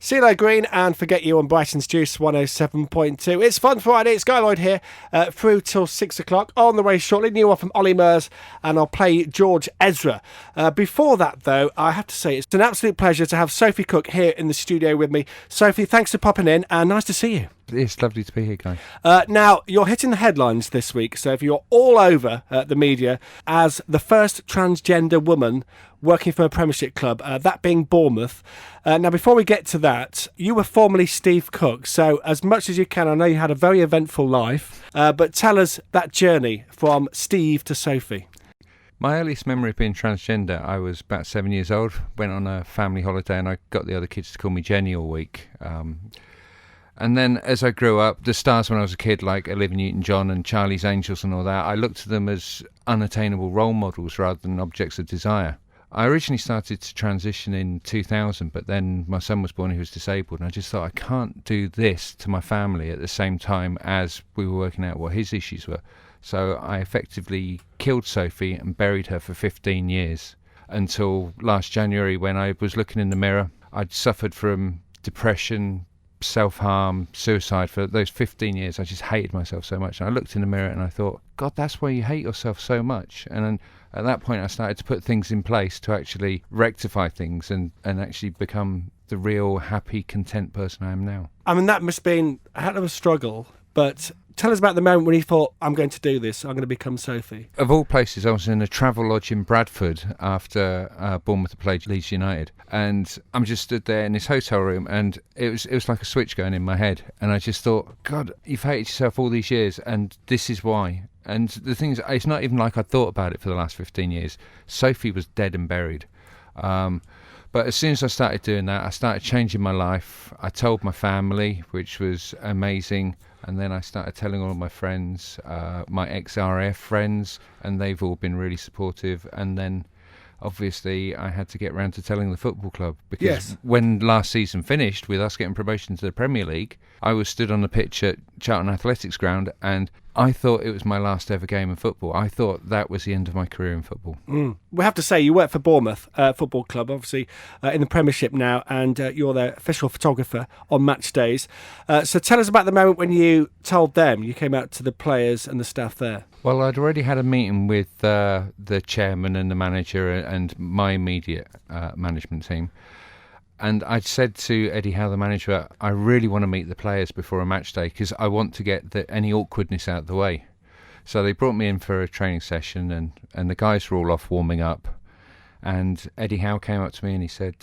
CeeLo Green and Forget You on Brighton's Juice 107.2. It's Fun Friday. It's Guy Lloyd here through till 6 o'clock. On the way shortly, new one from Ollie Murs, and I'll play George Ezra. Before that, though, I have to say it's an absolute pleasure to have Sophie Cook here in the studio with me. Sophie, thanks for popping in, and nice to see you. It's lovely to be here, Guy. Now, you're hitting the headlines this week, so if you're all over the media as the first transgender woman working for a Premiership club, that being Bournemouth. Now, before we get to that, you were formerly Steve Cook, so as much as you can, I know you had a very eventful life, but tell us that journey from Steve to Sophie. My earliest memory of being transgender, I was about 7 years old, went on a family holiday and I got the other kids to call me Jenny all week. And then as I grew up, the stars when I was a kid, like Olivia Newton-John and Charlie's Angels and all that, I looked at them as unattainable role models rather than objects of desire. I originally started to transition in 2000, but then my son was born, he was disabled, and I just thought I can't do this to my family at the same time as we were working out what his issues were. So I effectively killed Sophie and buried her for 15 years until last January when I was looking in the mirror. I'd suffered from depression, self-harm, suicide for those 15 years. I just hated myself so much. And I looked in the mirror and I thought, God, that's why you hate yourself so much. And then at that point I started to put things in place to actually rectify things and actually become the real happy, content person I am now. I mean, that must have been a hell of a struggle, but tell us about the moment when you thought, I'm going to do this, I'm going to become Sophie. Of all places, I was in a travel lodge in Bradford after Bournemouth played Leeds United, and I'm just stood there in this hotel room, and it was like a switch going in my head, and I just thought, God, you've hated yourself all these years, and this is why. And the thing is, it's not even like I thought about it for the last 15 years. Sophie was dead and buried. But as soon as I started doing that, I started changing my life. I told my family, which was amazing. And then I started telling all of my friends, my ex-RAF friends, and they've all been really supportive. And then, obviously, I had to get round to telling the football club. Because when last season finished, with us getting promotion to the Premier League, I was stood on the pitch at Charlton Athletics Ground, and I thought it was my last ever game of football. I thought that was the end of my career in football. We have to say, you work for Bournemouth Football Club, obviously in the Premiership now, and you're their official photographer on match days. So tell us about the moment when you told them, you came out to the players and the staff there. Well, I'd already had a meeting with the chairman and the manager and my immediate management team. And I'd said to Eddie Howe, the manager, I really want to meet the players before a match day because I want to get any awkwardness out of the way. So they brought me in for a training session and the guys were all off warming up. And Eddie Howe came up to me and he said,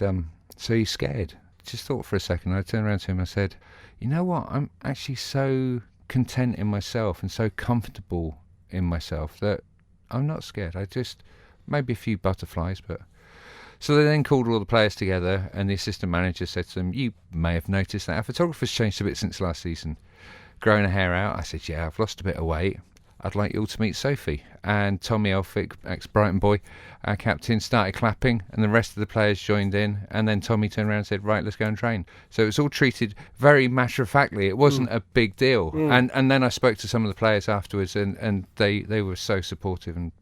so you're scared? Just thought for a second. I turned around to him and I said, you know what? I'm actually so content in myself and so comfortable in myself that I'm not scared. I just, maybe a few butterflies, but... So they then called all the players together and the assistant manager said to them, you may have noticed that our photographer's changed a bit since last season. Growing her hair out, I said, yeah, I've lost a bit of weight. I'd like you all to meet Sophie. And Tommy Elphick, ex-Brighton boy, our captain, started clapping and the rest of the players joined in. And then Tommy turned around and said, right, let's go and train. So it was all treated very matter-of-factly. It wasn't a big deal. And then I spoke to some of the players afterwards and they were so supportive and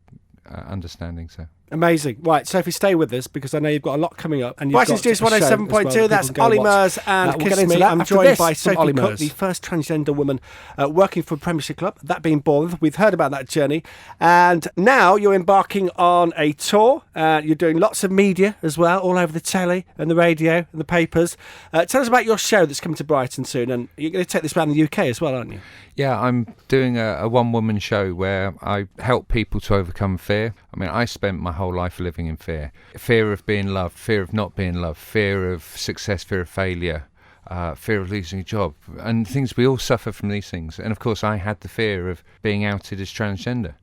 understanding. So. Amazing. Right, Sophie, stay with us because I know you've got a lot coming up. And Brighton's Juice 107.2, that's Ollie Murs and Kiss Me. I'm joined by Sophie Cook, the first transgender woman working for a Premiership club, that being Bournemouth. We've heard about that journey. And now you're embarking on a tour. You're doing lots of media as well, all over the telly and the radio and the papers. Tell us about your show that's coming to Brighton soon. And you're going to take this around the UK as well, aren't you? Yeah, I'm doing a one-woman show where I help people to overcome fear. I mean, I spent my whole life living in fear. Fear of being loved, fear of not being loved, fear of success, fear of failure, fear of losing a job, and things. We all suffer from these things. And of course, I had the fear of being outed as transgender.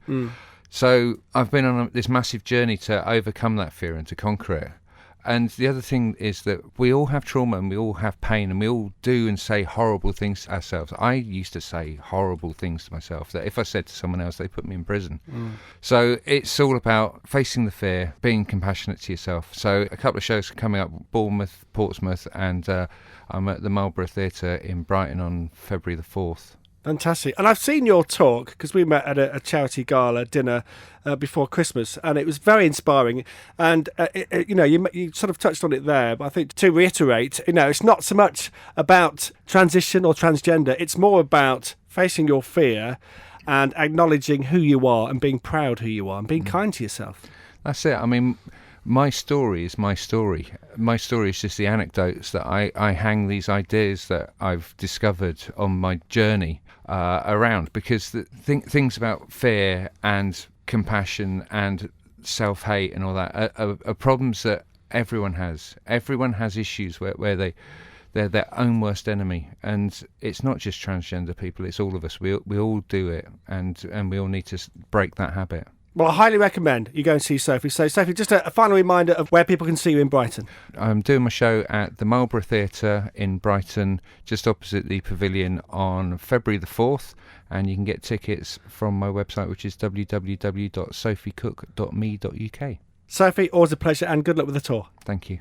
So I've been on this massive journey to overcome that fear and to conquer it. And the other thing is that we all have trauma and we all have pain and we all do and say horrible things to ourselves. I used to say horrible things to myself that if I said to someone else, they put me in prison. So it's all about facing the fear, being compassionate to yourself. So a couple of shows coming up, Bournemouth, Portsmouth, and I'm at the Marlborough Theatre in Brighton on February the 4th. Fantastic. And I've seen your talk, because we met at a charity gala dinner before Christmas, and it was very inspiring. And, you sort of touched on it there, but I think to reiterate, it's not so much about transition or transgender, it's more about facing your fear and acknowledging who you are and being proud who you are and being kind to yourself. That's it. I mean, my story is my story. My story is just the anecdotes that I hang these ideas that I've discovered on my journey around, because things about fear and compassion and self-hate and all that are problems that everyone has. Everyone has issues where they're their own worst enemy, and it's not just transgender people, it's all of us. We all do it, and we all need to break that habit. Well, I highly recommend you go and see Sophie. So, Sophie, just a final reminder of where people can see you in Brighton. I'm doing my show at the Marlborough Theatre in Brighton, just opposite the Pavilion, on February the 4th, and you can get tickets from my website, which is www.sophiecook.me.uk. Sophie, always a pleasure, and good luck with the tour. Thank you.